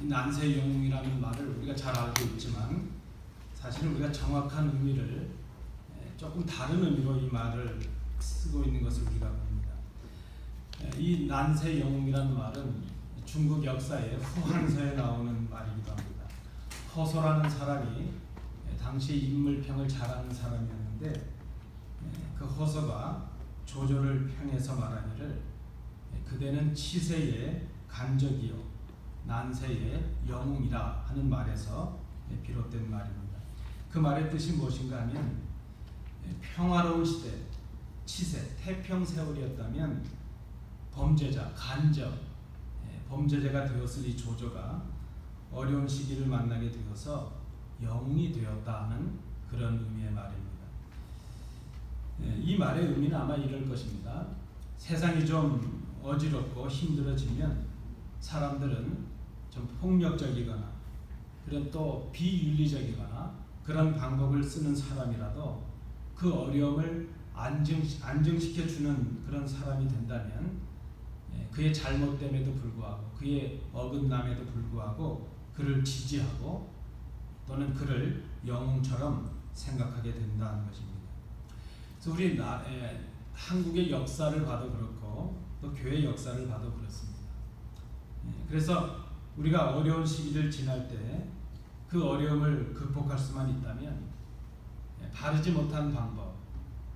이 난세 영웅이라는 말을 우리가 잘 알고 있지만 사실은 우리가 정확한 의미를 조금 다른 의미로 이 말을 쓰고 있는 것을 우리가 봅니다. 이 난세 영웅이라는 말은 중국 역사의 후한서에 나오는 말이기도 합니다. 허소라는 사람이 당시 인물평을 잘 아는 사람이었는데 그 허소가 조조를 평해서 말하기를 그대는 치세의 간적이요 난세의 영웅이라 하는 말에서 비롯된 말입니다. 그 말의 뜻이 무엇인가 하면 평화로운 시대, 치세, 태평 세월이었다면 범죄자, 간적, 범죄자가 되었을 이 조조가 어려운 시기를 만나게 되어서 영웅이 되었다 하는 그런 의미의 말입니다. 이 말의 의미는 아마 이럴 것입니다. 세상이 좀 어지럽고 힘들어지면 사람들은 좀 폭력적이거나 그런 또 비윤리적이거나 그런 방법을 쓰는 사람이라도 그 어려움을 안정시켜주는 그런 사람이 된다면 그의 잘못됨에도 불구하고 그의 어긋남에도 불구하고 그를 지지하고 또는 그를 영웅처럼 생각하게 된다는 것입니다. 그래서 우리 한국의 역사를 봐도 그렇고 또 교회 역사를 봐도 그렇습니다. 그래서 우리가 어려운 시기를 지날 때 그 어려움을 극복할 수만 있다면 바르지 못한 방법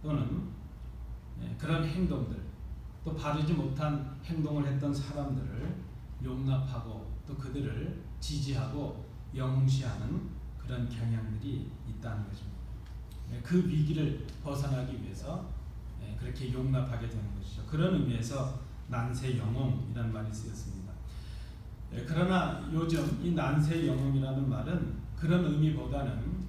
또는 그런 행동들 또 바르지 못한 행동을 했던 사람들을 용납하고 또 그들을 지지하고 영웅시하는 그런 경향들이 있다는 것입니다. 그 위기를 벗어나기 위해서 그렇게 용납하게 되는 것이죠. 그런 의미에서 난세 영웅이라는 말이 쓰였습니다. 그러나 요즘 이 난세 영웅이라는 말은 그런 의미보다는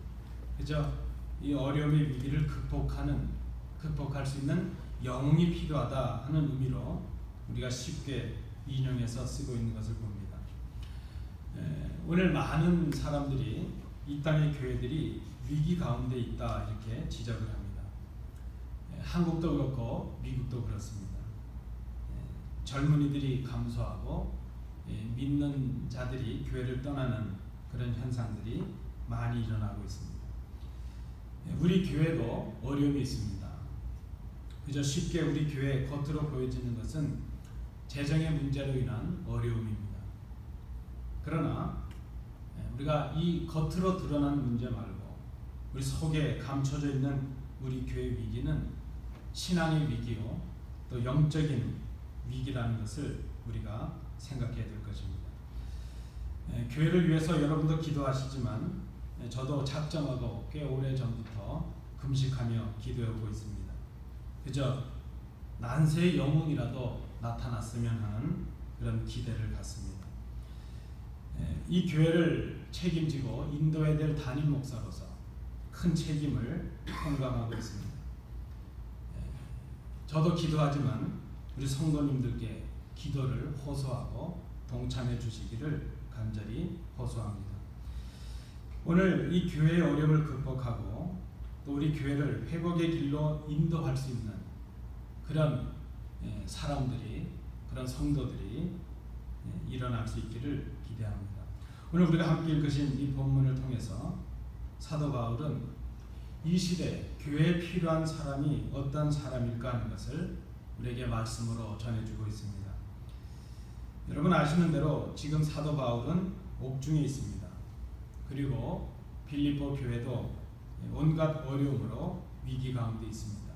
그저 이 어려움의 위기를 극복할 수 있는 영웅이 필요하다 하는 의미로 우리가 쉽게 인용해서 쓰고 있는 것을 봅니다. 오늘 많은 사람들이 이 땅의 교회들이 위기 가운데 있다 이렇게 지적을 합니다. 한국도 그렇고 미국도 그렇습니다. 젊은이들이 감소하고 믿는 자들이 교회를 떠나는 그런 현상들이 많이 일어나고 있습니다. 우리 교회도 어려움이 있습니다. 그저 쉽게 우리 교회 겉으로 보여지는 것은 재정의 문제로 인한 어려움입니다. 그러나 우리가 이 겉으로 드러나는 문제 말고 우리 속에 감춰져 있는 우리 교회 위기는 신앙의 위기요 또 영적인 위기라는 것을 우리가 생각해야 될 것입니다. 교회를 위해서 여러분도 기도하시지만 저도 작정하고 꽤 오래전부터 금식하며 기도해오고 있습니다. 그저 난세의 영웅이라도 나타났으면 하는 그런 기대를 갖습니다. 이 교회를 책임지고 인도해야 될 담임 목사로서 큰 책임을 통감하고 있습니다. 저도 기도하지만 우리 성도님들께 기도를 호소하고 동참해 주시기를 간절히 호소합니다. 오늘 이 교회의 어려움을 극복하고 또 우리 교회를 회복의 길로 인도할 수 있는 그런 사람들이 그런 성도들이 일어날 수 있기를 기대합니다. 오늘 우리가 함께 읽으신 이 본문을 통해서 사도 바울은 이 시대 교회에 필요한 사람이 어떤 사람일까 하는 것을 우리에게 말씀으로 전해주고 있습니다. 여러분 아시는 대로 지금 사도 바울은 옥중에 있습니다. 그리고 빌립보 교회도 온갖 어려움으로 위기 가운데 있습니다.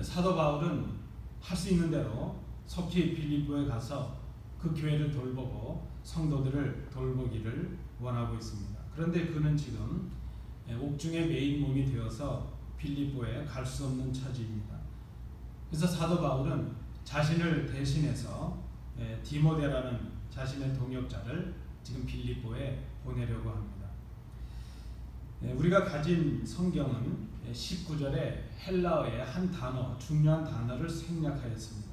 사도 바울은 할 수 있는 대로 속히 빌립보에 가서 그 교회를 돌보고 성도들을 돌보기를 원하고 있습니다. 그런데 그는 지금 옥중의 메인 몸이 되어서 빌립보에 갈 수 없는 처지입니다. 그래서 사도 바울은 자신을 대신해서 디모데라는 자신의 동역자를 지금 빌립보에 보내려고 합니다. 우리가 가진 성경은 19절에 헬라어의 한 단어, 중요한 단어를 생략하였습니다.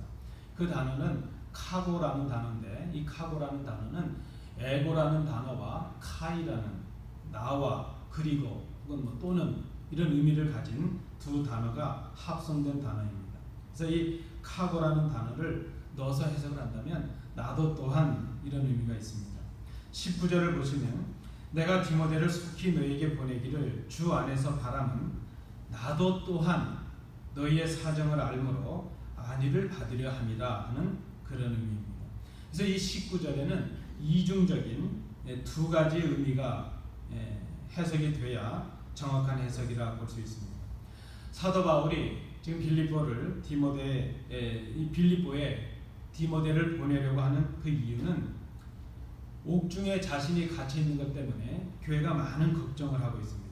그 단어는 카고라는 단어인데 이 카고라는 단어는 에고라는 단어와 카이라는 나와 그리고 혹은 또는 이런 의미를 가진 두 단어가 합성된 단어입니다. 그래서 이 카고라는 단어를 넣어서 해석을 한다면 나도 또한 이런 의미가 있습니다. 19절을 보시면 내가 디모데를 속히 너에게 보내기를 주 안에서 바람은 나도 또한 너희의 사정을 알므로 안위를 받으려 함이라 하는 그런 의미입니다. 그래서 이 19절에는 이중적인 두 가지 의미가 해석이 돼야 정확한 해석이라 볼 수 있습니다. 사도 바울이 지금 빌립보에 디모데를 보내려고 하는 그 이유는 옥중에 자신이 갇혀 있는 것 때문에 교회가 많은 걱정을 하고 있습니다.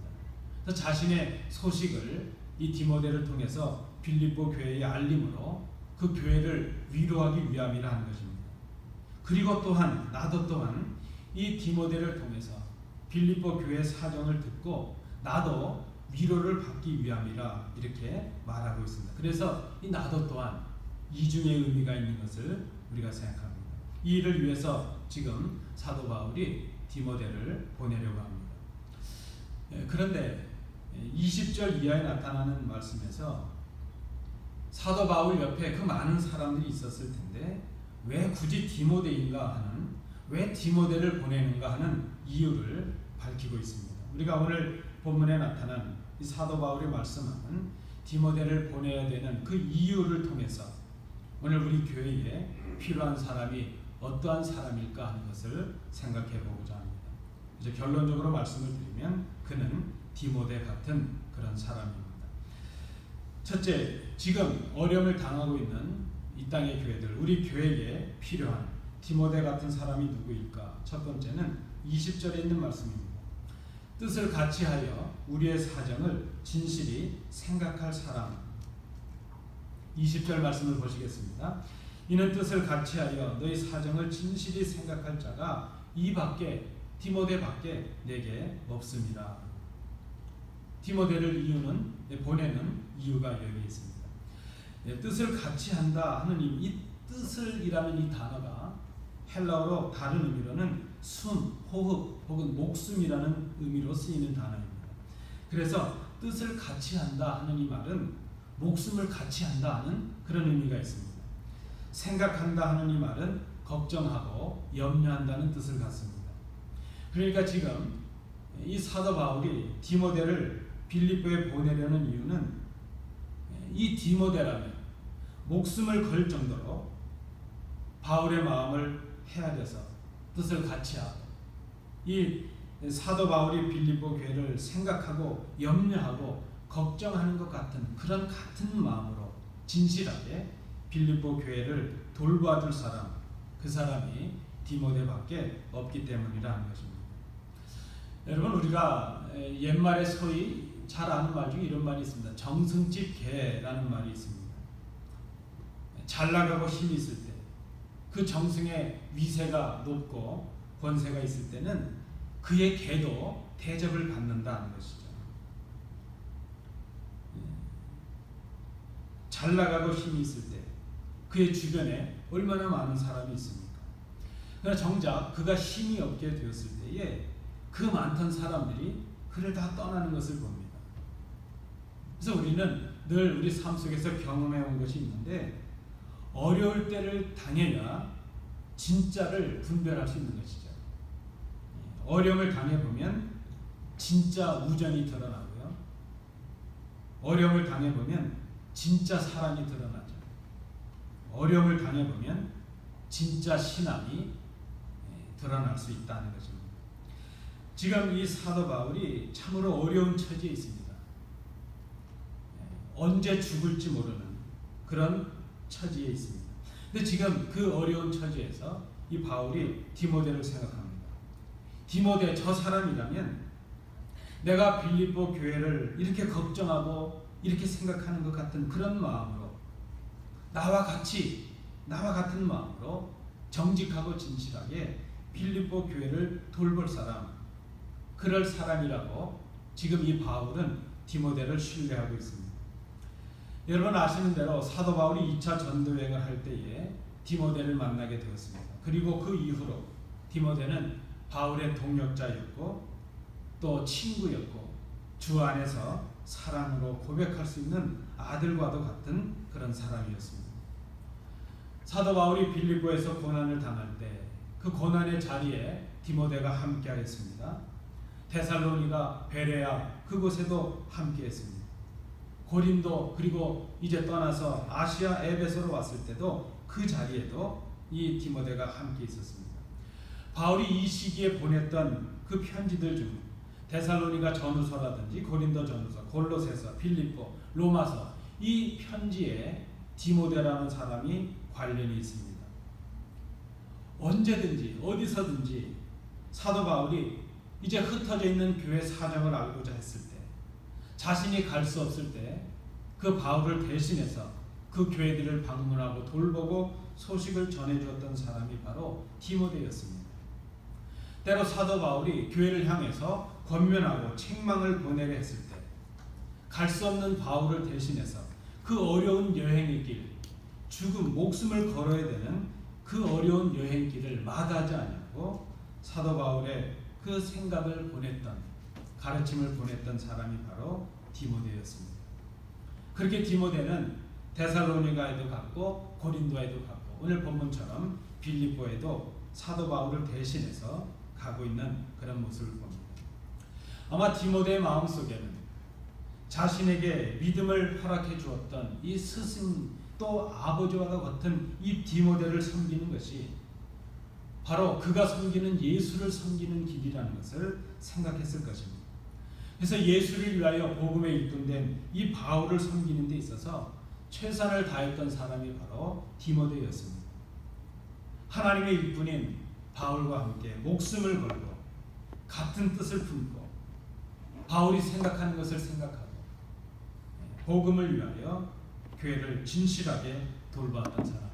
그래서 자신의 소식을 이 디모데를 통해서 빌립보 교회에 알림으로 그 교회를 위로하기 위함이라 하는 것입니다. 그리고 또한 나도 또한 이 디모데를 통해서 빌립보 교회 사정을 듣고 나도 위로를 받기 위함이라 이렇게 말하고 있습니다. 그래서 이 나도 또한 이중의 의미가 있는 것을 우리가 생각합니다. 이 일을 위해서 지금 사도 바울이 디모데를 보내려고 합니다. 그런데 20절 이하에 나타나는 말씀에서 사도 바울 옆에 그 많은 사람들이 있었을 텐데 왜 굳이 디모데인가 하는, 왜 디모데를 보내는가 하는 이유를 밝히고 있습니다. 우리가 오늘 본문에 나타난 이 사도 바울이 말씀하는 디모데를 보내야 되는 그 이유를 통해서 오늘 우리 교회에 필요한 사람이 어떠한 사람일까 하는 것을 생각해 보고자 합니다. 이제 결론적으로 말씀을 드리면 그는 디모데 같은 그런 사람입니다. 첫째, 지금 어려움을 당하고 있는 이 땅의 교회들, 우리 교회에 필요한 디모데 같은 사람이 누구일까? 첫 번째는 20절에 있는 말씀입니다. 뜻을 같이하여 우리의 사정을 진실이 생각할 사람. 20절 말씀을 보시겠습니다. 이는 뜻을 같이하여 너희 사정을 진실이 생각할 자가 이 밖에 디모데 밖에 내게 없습니다. 디모데를 보내는 이유가 여기 있습니다. 뜻을 같이 한다 하는 이 뜻을이라는 이 단어가 헬라어로 다른 의미로는 숨, 호흡 혹은 목숨이라는 의미로 쓰이는 단어입니다. 그래서 뜻을 같이 한다 하는 이 말은 목숨을 같이 한다 하는 그런 의미가 있습니다. 생각한다 하는 이 말은 걱정하고 염려한다는 뜻을 갖습니다. 그러니까 지금 이 사도 바울이 디모데를 빌립보에 보내려는 이유는 이 디모데라면 목숨을 걸 정도로 바울의 마음을 헤아려서 뜻을 같이 하고 이 사도 바울이 빌립보 교회를 생각하고 염려하고 걱정하는 것 같은 그런 같은 마음으로 진실하게 빌립보 교회를 돌봐줄 사람, 그 사람이 디모데밖에 없기 때문이라 하는 것입니다. 여러분, 우리가 옛말에 소위 잘 아는 말 중에 이런 말이 있습니다. 정승집 개라는 말이 있습니다. 잘 나가고 힘이 있을 때, 그 정승의 위세가 높고 권세가 있을 때는 그의 개도 대접을 받는다는 것이죠. 잘 나가고 힘이 있을 때 그의 주변에 얼마나 많은 사람이 있습니까? 그러나 정작 그가 힘이 없게 되었을 때에 그 많던 사람들이 그를 다 떠나는 것을 봅니다. 그래서 우리는 늘 우리 삶 속에서 경험해 온 것이 있는데 어려울 때를 당해야 진짜를 분별할 수 있는 것이죠. 어려움을 당해보면 진짜 우정이 드러나고요. 어려움을 당해보면 진짜 사랑이 드러나죠. 어려움을 당해보면 진짜 신앙이 드러날 수 있다는 것입니다. 지금 이 사도 바울이 참으로 어려운 처지에 있습니다. 언제 죽을지 모르는 그런 처지에 있습니다. 근데 지금 그 어려운 처지에서 이 바울이 디모데를 생각합니다. 디모데, 저 사람이라면 내가 빌립보 교회를 이렇게 걱정하고 이렇게 생각하는 것 같은 그런 마음으로 나와 같은 마음으로 정직하고 진실하게 빌립보 교회를 돌볼 사람, 그럴 사람이라고 지금 이 바울은 디모데를 신뢰하고 있습니다. 여러분 아시는 대로 사도 바울이 2차 전도여행을 할 때에 디모데를 만나게 되었습니다. 그리고 그 이후로 디모데는 바울의 동역자였고 또 친구였고 주 안에서 사랑으로 고백할 수 있는 아들과도 같은 그런 사람이었습니다. 사도 바울이 빌립보에서 고난을 당할 때 그 고난의 자리에 디모데가 함께하였습니다. 데살로니가, 베레아 그곳에도 함께했습니다. 고린도 그리고 이제 떠나서 아시아 에베소로 왔을 때도 그 자리에도 이 디모데가 함께 있었습니다. 바울이 이 시기에 보냈던 그 편지들 중 데살로니가 전후서라든지 고린도 전후서, 골로새서, 빌립보, 로마서 이 편지에 디모데라는 사람이 관련이 있습니다. 언제든지 어디서든지 사도 바울이 이제 흩어져 있는 교회 사정을 알고자 했을 때, 자신이 갈 수 없을 때 그 바울을 대신해서 그 교회들을 방문하고 돌보고 소식을 전해주었던 사람이 바로 디모데였습니다. 때로 사도 바울이 교회를 향해서 권면하고 책망을 보내려 했을 때 갈 수 없는 바울을 대신해서 그 어려운 여행의 길, 죽음, 목숨을 걸어야 되는 그 어려운 여행길을 마다하지 않고 사도 바울의 그 생각을 보냈던, 가르침을 보냈던 사람이 바로 디모데였습니다. 그렇게 디모데는 데살로니가에도 갔고 고린도에도 갔고 오늘 본문처럼 빌립보에도 사도 바울을 대신해서 가고 있는 그런 모습을 봅니다. 아마 디모데의 마음속에는 자신에게 믿음을 허락해 주었던 이 스승 또 아버지와 같은 이 디모데를 섬기는 것이 바로 그가 섬기는 예수를 섬기는 길이라는 것을 생각했을 것입니다. 그래서 예수를 위하여 복음에 일꾼된 이 바울을 섬기는 데 있어서 최선을 다했던 사람이 바로 디모데였습니다. 하나님의 일꾼인 바울과 함께 목숨을 걸고 같은 뜻을 품고 바울이 생각하는 것을 생각하고 복음을 위하여 교회를 진실하게 돌봤던 사람,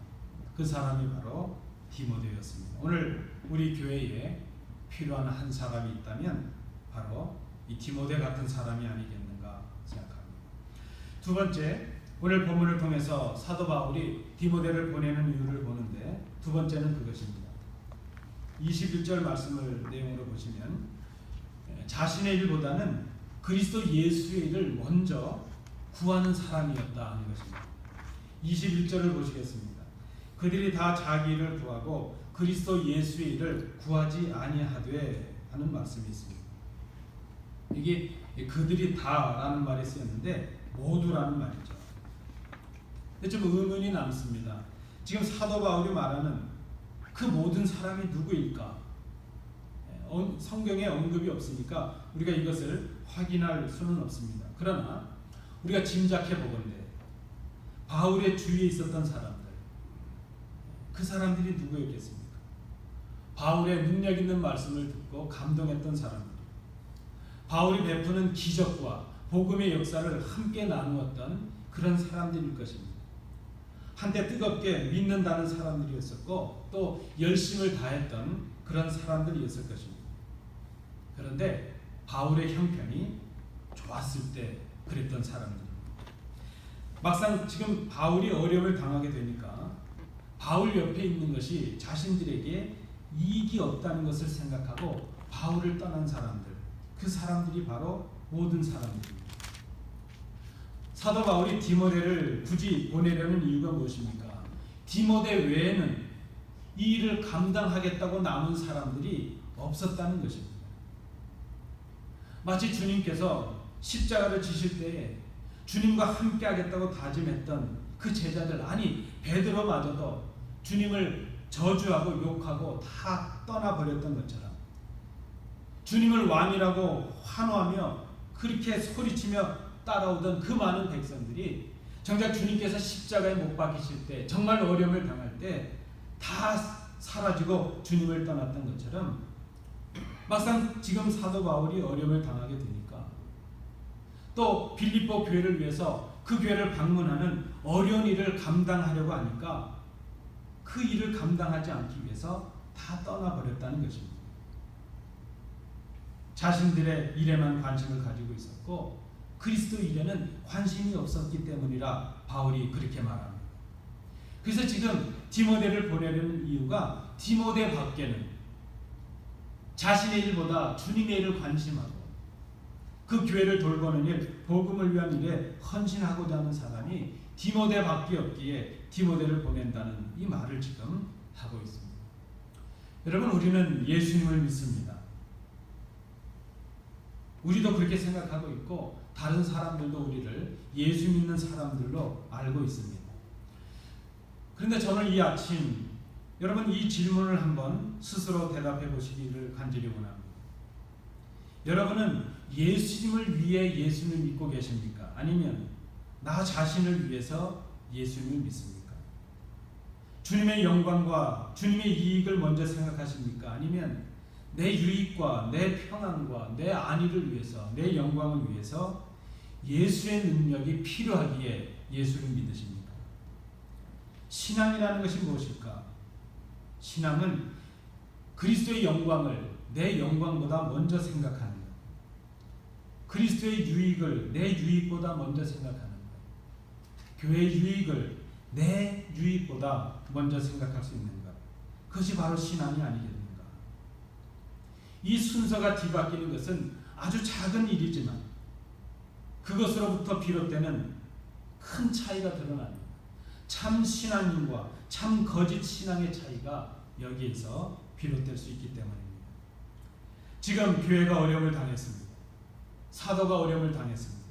그 사람이 바로 디모데였습니다. 오늘 우리 교회에 필요한 한 사람이 있다면 바로 이 디모데 같은 사람이 아니겠는가 생각합니다. 두 번째, 오늘 본문을 통해서 사도 바울이 디모데를 보내는 이유를 보는데 두 번째는 그것입니다. 21절 말씀을 내용으로 보시면 자신의 일보다는 그리스도 예수의 일을 먼저 구하는 사람이었다 하는 것입니다. 21절을 보시겠습니다. 그들이 다 자기 일을 구하고 그리스도 예수의 일을 구하지 아니하되 하는 말씀이 있습니다. 이게 그들이 다라는 말이 쓰였는데 모두라는 말이죠. 좀 의문이 남습니다. 지금 사도 바울이 말하는 그 모든 사람이 누구일까? 성경에 언급이 없으니까 우리가 이것을 확인할 수는 없습니다. 그러나 우리가 짐작해 보건대 바울의 주위에 있었던 사람들, 그 사람들이 누구였겠습니까? 바울의 능력 있는 말씀을 듣고 감동했던 사람들, 바울이 베푸는 기적과 복음의 역사를 함께 나누었던 그런 사람들일 것입니다. 한때 뜨겁게 믿는다는 사람들이었었고 또 열심을 다했던 그런 사람들이었을 것입니다. 그런데 바울의 형편이 좋았을 때 그랬던 사람들입니다. 막상 지금 바울이 어려움을 당하게 되니까 바울 옆에 있는 것이 자신들에게 이익이 없다는 것을 생각하고 바울을 떠난 사람들, 그 사람들이 바로 모든 사람들입니다. 사도 바울이 디모데를 굳이 보내려는 이유가 무엇입니까? 디모데 외에는 이 일을 감당하겠다고 남은 사람들이 없었다는 것입니다. 마치 주님께서 십자가를 지실 때에 주님과 함께 하겠다고 다짐했던 그 제자들, 아니 베드로마저도 주님을 저주하고 욕하고 다 떠나버렸던 것처럼 주님을 왕이라고 환호하며 그렇게 소리치며 따라오던 그 많은 백성들이 정작 주님께서 십자가에 못 박히실 때, 정말 어려움을 당할 때 다 사라지고 주님을 떠났던 것처럼 막상 지금 사도 바울이 어려움을 당하게 되니까 또 빌립보 교회를 위해서 그 교회를 방문하는 어려운 일을 감당하려고 하니까 그 일을 감당하지 않기 위해서 다 떠나버렸다는 것입니다. 자신들의 일에만 관심을 가지고 있었고 그리스도 일에는 관심이 없었기 때문이라 바울이 그렇게 말합니다. 그래서 지금 디모데를 보내려는 이유가 디모데 밖에는 자신의 일보다 주님의 일을 관심하고 그 교회를 돌보는 일, 복음을 위한 일에 헌신하고자 하는 사람이 디모데 밖에 없기에 디모데를 보낸다는 이 말을 지금 하고 있습니다. 여러분, 우리는 예수님을 믿습니다. 우리도 그렇게 생각하고 있고 다른 사람들도 우리를 예수 믿는 사람들로 알고 있습니다. 그런데 저는 이 아침 여러분 이 질문을 한번 스스로 대답해 보시기를 간절히 원합니다. 여러분은 예수님을 위해 예수님을 믿고 계십니까? 아니면 나 자신을 위해서 예수님을 믿습니까? 주님의 영광과 주님의 이익을 먼저 생각하십니까? 아니면 내 유익과 내 평안과 내 안위를 위해서, 내 영광을 위해서 예수의 능력이 필요하기에 예수를 믿으십니까? 신앙이라는 것이 무엇일까? 신앙은 그리스도의 영광을 내 영광보다 먼저 생각하는 것, 그리스도의 유익을 내 유익보다 먼저 생각하는 것, 교회의 유익을 내 유익보다 먼저 생각할 수 있는 것, 그것이 바로 신앙이 아니겠는가? 이 순서가 뒤바뀌는 것은 아주 작은 일이지만 그것으로부터 비롯되는 큰 차이가 드러납니다. 참 신앙인과 참 거짓 신앙의 차이가 여기에서 비롯될 수 있기 때문입니다. 지금 교회가 어려움을 당했습니다. 사도가 어려움을 당했습니다.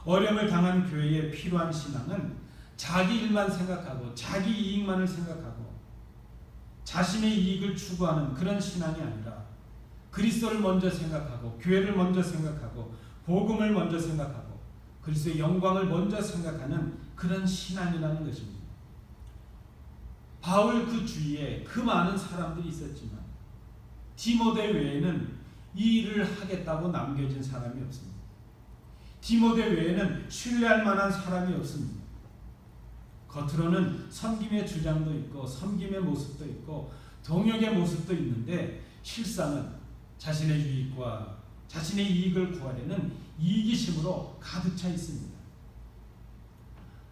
어려움을 당한 교회에 필요한 신앙은 자기 일만 생각하고 자기 이익만을 생각하고 자신의 이익을 추구하는 그런 신앙이 아니라 그리스도를 먼저 생각하고 교회를 먼저 생각하고 복음을 먼저 생각하고 그리스도의 영광을 먼저 생각하는 그런 신앙이라는 것입니다. 바울 그 주위에 그 많은 사람들이 있었지만 디모데 외에는 이 일을 하겠다고 남겨진 사람이 없습니다. 디모데 외에는 신뢰할 만한 사람이 없습니다. 겉으로는 섬김의 주장도 있고 섬김의 모습도 있고 동역의 모습도 있는데 실상은 자신의 유익과 자신의 이익을 구하려는 이기심으로 가득 차 있습니다.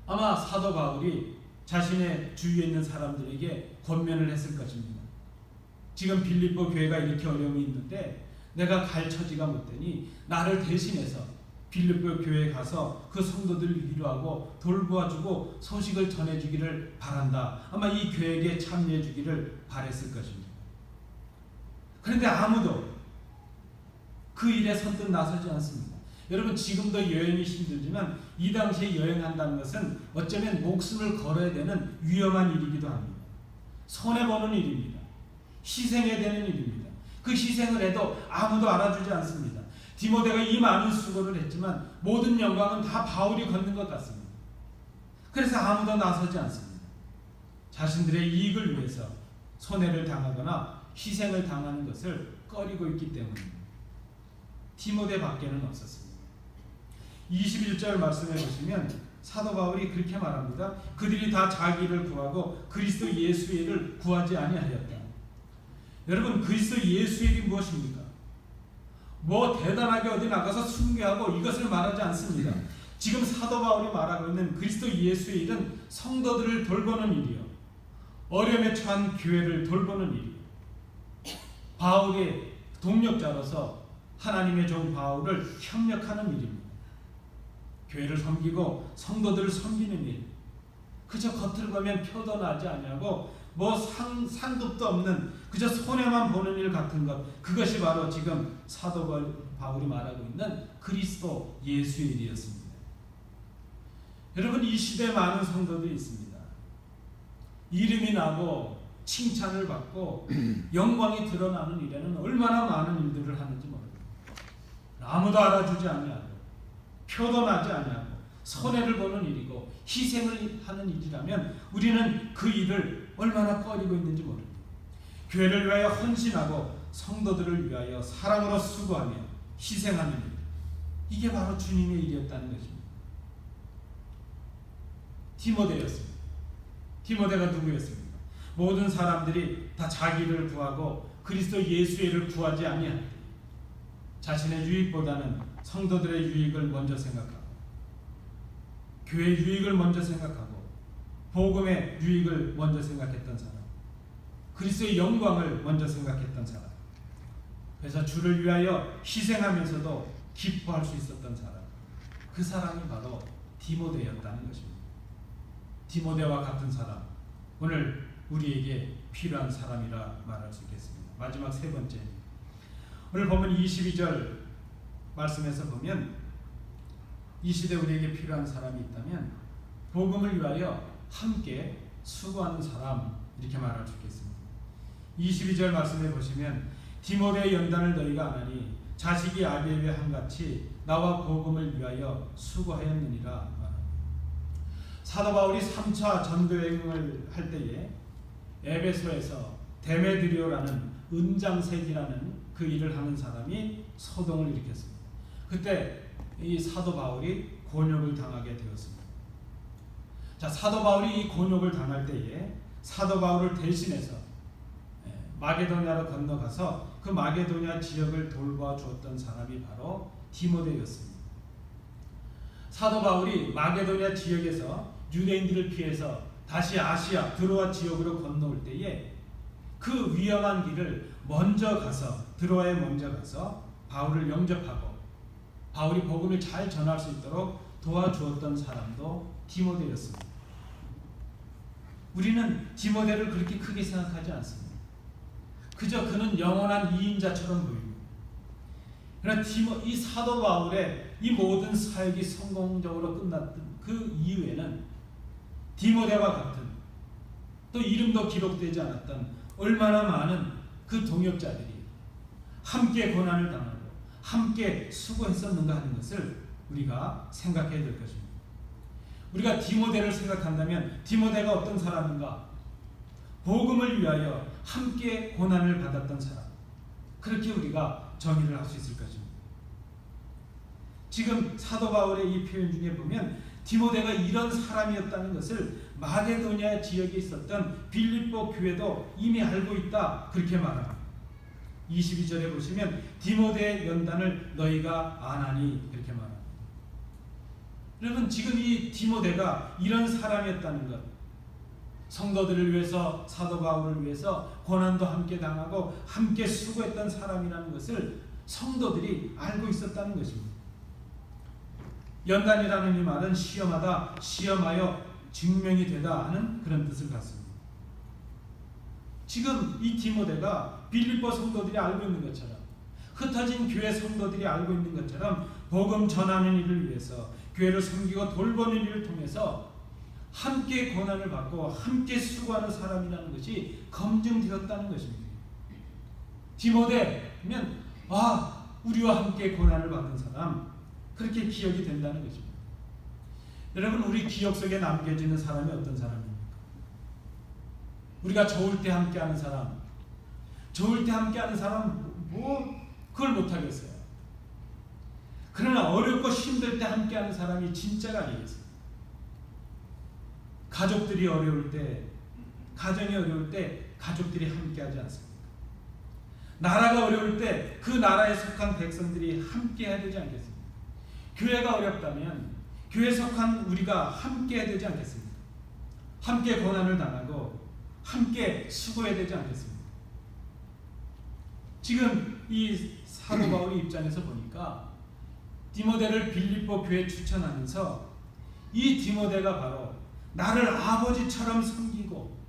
아마 사도 바울이 자신의 주위에 있는 사람들에게 권면을 했을 것입니다. 지금 빌립보 교회가 이렇게 어려움이 있는데 내가 갈 처지가 못 되니 나를 대신해서 빌립보 교회에 가서 그 성도들을 위로하고 돌보아주고 소식을 전해주기를 바란다. 아마 이 교회에 참여해주기를 바랬을 것입니다. 그런데 아무도 그 일에 선뜻 나서지 않습니다. 여러분, 지금도 여행이 힘들지만 이 당시에 여행한다는 것은 어쩌면 목숨을 걸어야 되는 위험한 일이기도 합니다. 손해보는 일입니다. 희생해야 되는 일입니다. 그 희생을 해도 아무도 알아주지 않습니다. 디모데가 이 많은 수고를 했지만 모든 영광은 다 바울이 걷는 것 같습니다. 그래서 아무도 나서지 않습니다. 자신들의 이익을 위해서 손해를 당하거나 희생을 당하는 것을 꺼리고 있기 때문입니다. 디모데 밖에는 없었습니다. 21절 말씀해 보시면 사도 바울이 그렇게 말합니다. 그들이 다 자기를 구하고 그리스도 예수의 일을 구하지 아니하였다. 여러분, 그리스도 예수의 일이 무엇입니까? 뭐 대단하게 어디 나가서 순교하고 이것을 말하지 않습니다. 지금 사도 바울이 말하고 있는 그리스도 예수의 일은 성도들을 돌보는 일이요, 어려움에 처한 교회를 돌보는 일이요, 바울의 동력자로서 하나님의 종 바울을 협력하는 일입니다. 교회를 섬기고 성도들을 섬기는 일, 그저 겉을 보면 표도 나지 아니하고 뭐 상급도 없는 그저 손해만 보는 일 같은 것, 그것이 바로 지금 사도 바울이 말하고 있는 그리스도 예수의 일이었습니다. 여러분, 이 시대에 많은 성도들이 있습니다. 이름이 나고 칭찬을 받고 영광이 드러나는 일에는 얼마나 많은 일들을 하는지 모릅니다. 아무도 알아주지 아니하고 표도 나지 아니하고 손해를 보는 일이고 희생을 하는 일이라면 우리는 그 일을 얼마나 꺼리고 있는지 모릅니다. 교회를 위하여 헌신하고 성도들을 위하여 사랑으로 수고하며 희생하는 일, 이게 바로 주님의 일이었다는 것입니다. 디모데였습니다. 디모데가 누구였습니까? 모든 사람들이 다 자기를 구하고 그리스도 예수의 일을 구하지 아니하니 자신의 유익보다는 성도들의 유익을 먼저 생각하고 교회의 유익을 먼저 생각하고 복음의 유익을 먼저 생각했던 사람, 그리스도의 영광을 먼저 생각했던 사람, 그래서 주를 위하여 희생하면서도 기뻐할 수 있었던 사람, 그 사람이 바로 디모데였다는 것입니다. 디모데와 같은 사람, 오늘 우리에게 필요한 사람이라 말할 수 있겠습니다. 마지막 세 번째. 오늘 보면 22절 말씀에서 보면 이 시대 우리에게 필요한 사람이 있다면 복음을 위하여 함께 수고하는 사람, 이렇게 말할 수 있겠습니다. 22절 말씀에 보시면 디모데의 연단을 너희가 안 하니 자식이 아비에게 함같이 나와 복음을 위하여 수고하였느니라 말합니다. 사도 바울이 3차 전도여행을 할 때에 에베소에서 데메드리오라는 은장색이라는 그 일을 하는 사람이 소동을 일으켰습니다. 그때 이 사도 바울이 곤욕을 당하게 되었습니다. 자, 사도 바울이 이 곤욕을 당할 때에 사도 바울을 대신해서 마게도냐로 건너가서 그 마게도냐 지역을 돌봐주었던 사람이 바로 디모데였습니다. 사도 바울이 마게도냐 지역에서 유대인들을 피해서 다시 아시아 드로아 지역으로 건너올 때에 그 위험한 길을 먼저 가서 드로아에 먼저 가서 바울을 영접하고 바울이 복음을 잘 전할 수 있도록 도와주었던 사람도 디모데였습니다. 우리는 디모데를 그렇게 크게 생각하지 않습니다. 그저 그는 영원한 이인자처럼 보입니다. 그러나 이 사도 바울의 이 모든 사역이 성공적으로 끝났던 그 이후에는 디모데와 같은 또 이름도 기록되지 않았던 얼마나 많은 그 동역자들이 함께 고난을 당하고 함께 수고했었는가 하는 것을 우리가 생각해야 될 것입니다. 우리가 디모데를 생각한다면 디모데가 어떤 사람인가? 복음을 위하여 함께 고난을 받았던 사람, 그렇게 우리가 정의를 할 수 있을 것입니다. 지금 사도 바울의 이 표현 중에 보면 디모데가 이런 사람이었다는 것을 마게도냐 지역에 있었던 빌립보 교회도 이미 알고 있다, 그렇게 말합니다. 22절에 보시면 디모데의 연단을 너희가 아나니, 이렇게 말합니다. 여러분, 지금 이 디모데가 이런 사람이었다는 것, 성도들을 위해서, 사도 바울을 위해서 고난도 함께 당하고 함께 수고했던 사람이라는 것을 성도들이 알고 있었다는 것입니다. 연단이라는 이 말은 시험하다, 시험하여 증명이 되다 하는 그런 뜻을 갖습니다. 지금 이 디모데가 빌립보 성도들이 알고 있는 것처럼, 흩어진 교회 성도들이 알고 있는 것처럼 복음 전하는 일을 위해서 교회를 섬기고 돌보는 일을 통해서 함께 고난을 받고 함께 수고하는 사람이라는 것이 검증되었다는 것입니다. 디모데면 우리와 함께 고난을 받은 사람, 그렇게 기억이 된다는 것입니다. 여러분, 우리 기억 속에 남겨지는 사람이 어떤 사람입니까? 우리가 좋을 때 함께하는 사람, 좋을 때 함께하는 사람 그걸 못하겠어요. 그러나 어렵고 힘들 때 함께하는 사람이 진짜가 아니겠어요. 가족들이 어려울 때, 가정이 어려울 때 가족들이 함께하지 않습니까? 나라가 어려울 때 그 나라에 속한 백성들이 함께해야 되지 않겠습니까? 교회가 어렵다면 교회에 속한 우리가 함께해야 되지 않겠습니까? 함께 고난을 당하고 함께 수고해야 되지 않겠습니까? 지금 이 사도 바울의 입장에서 보니까 디모데를 빌립보 교회에 추천하면서 이 디모데가 바로 나를 아버지처럼 섬기고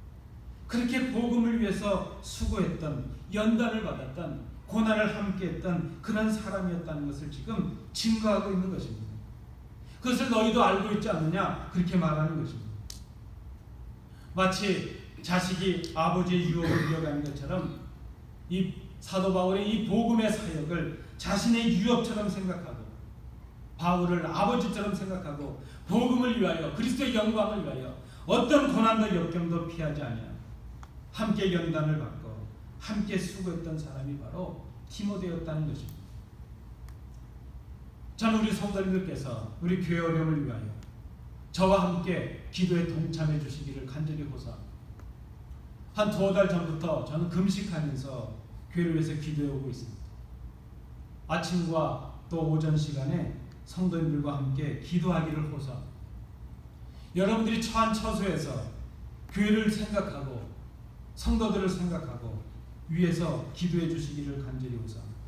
그렇게 복음을 위해서 수고했던, 연단을 받았던, 고난을 함께했던 그런 사람이었다는 것을 지금 증거하고 있는 것입니다. 그것을 너희도 알고 있지 않느냐, 그렇게 말하는 것입니다. 마치 자식이 아버지의 유업을 이어가는 것처럼 이 사도 바울의 이 복음의 사역을 자신의 유업처럼 생각하고 바울을 아버지처럼 생각하고 복음을 위하여, 그리스도의 영광을 위하여 어떤 고난도 역경도 피하지 아니하고 함께 연단을 받고 함께 수고했던 사람이 바로 디모데였다는 것입니다. 저는 우리 성도님들께서 우리 교회 어려움을 위하여 저와 함께 기도에 동참해 주시기를 간절히 호소합니다. 한 2달 전부터 저는 금식하면서 교회를 위해서 기도해 오고 있습니다. 아침과 또 오전 시간에 성도님들과 함께 기도하기를 호소합니다. 여러분들이 처한 처소에서 교회를 생각하고 성도들을 생각하고 위해서 기도해 주시기를 간절히 호소합니다.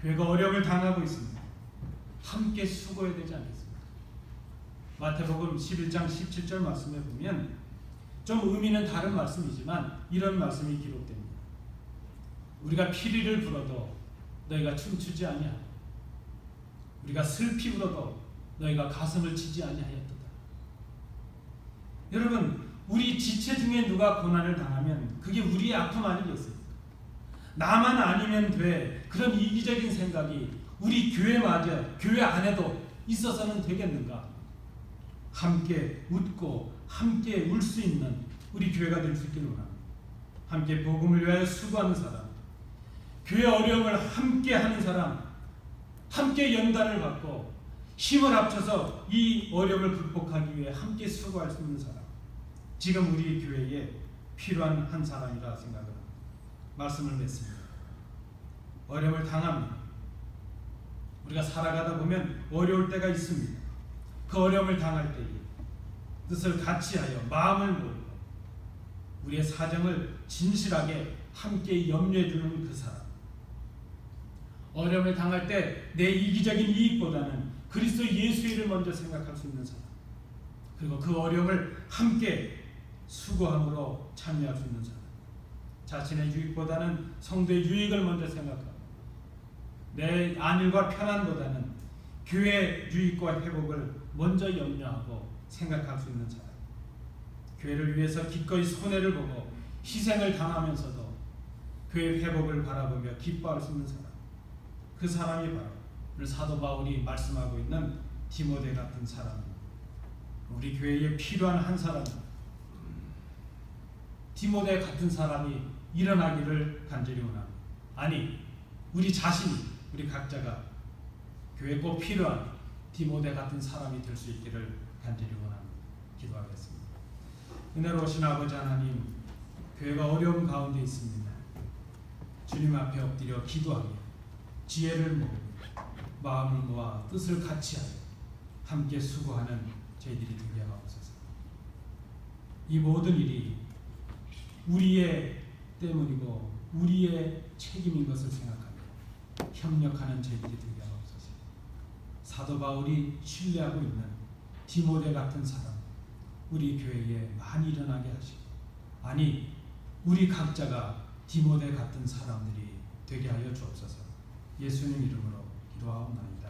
교회가 어려움을 당하고 있습니다. 함께 수고해야 되지 않겠습니까? 마태복음 11장 17절 말씀에 보면 좀 의미는 다른 말씀이지만 이런 말씀이 기록됩니다. 우리가 피리를 불어도 너희가 춤추지 아니하고 우리가 슬피 울어도 너희가 가슴을 치지 아니하였도다. 여러분, 우리 지체 중에 누가 고난을 당하면 그게 우리의 아픔 아니겠습니까? 나만 아니면 돼. 그런 이기적인 생각이 우리 교회마저 교회 안에도 있어서는 되겠는가? 함께 웃고 함께 울 수 있는 우리 교회가 될 수 있기를 원합니다. 함께 복음을 위하여 수고하는 사람, 교회 어려움을 함께 하는 사람, 함께 연단을 받고 힘을 합쳐서 이 어려움을 극복하기 위해 함께 수고할 수 있는 사람, 지금 우리 교회에 필요한 한 사람이라 생각을 합니다. 말씀을 맺습니다. 어려움을 당합니다. 우리가 살아가다 보면 어려울 때가 있습니다. 그 어려움을 당할 때에 뜻을 같이하여 마음을 모으고 우리의 사정을 진실하게 함께 염려해 주는 그 사람, 어려움을 당할 때 내 이기적인 이익보다는 그리스도 예수의 일을 먼저 생각할 수 있는 사람, 그리고 그 어려움을 함께 수고함으로 참여할 수 있는 사람, 자신의 유익보다는 성도의 유익을 먼저 생각하고 내 안일과 편안보다는 교회의 유익과 회복을 먼저 염려하고 생각할 수 있는 사람, 교회를 위해서 기꺼이 손해를 보고 희생을 당하면서도 교회 회복을 바라보며 기뻐할 수 있는 사람, 그 사람이 바로 오늘 사도 바울이 말씀하고 있는 디모데 같은 사람입니다. 우리 교회에 필요한 한 사람입니다. 디모데 같은 사람이 일어나기를 간절히 원합니다. 아니, 우리 자신이, 우리 각자가 교회에 꼭 필요한 디모데 같은 사람이 될 수 있기를 간절히 원합니다. 기도하겠습니다. 은혜로우신 아버지 하나님, 교회가 어려움 가운데 있습니다. 주님 앞에 엎드려 기도하며 지혜를 모으고 마음을 모아 뜻을 같이하여 함께 수고하는 저희들이 되게 하옵소서. 이 모든 일이 우리의 때문이고 우리의 책임인 것을 생각하며 협력하는 저희들이 되게 하옵소서. 사도 바울이 신뢰하고 있는 디모데 같은 사람, 우리 교회에 많이 일어나게 하시고, 아니 우리 각자가 디모데 같은 사람들이 되게 하여 주옵소서. 예수님 이름으로 기도하옵나이다.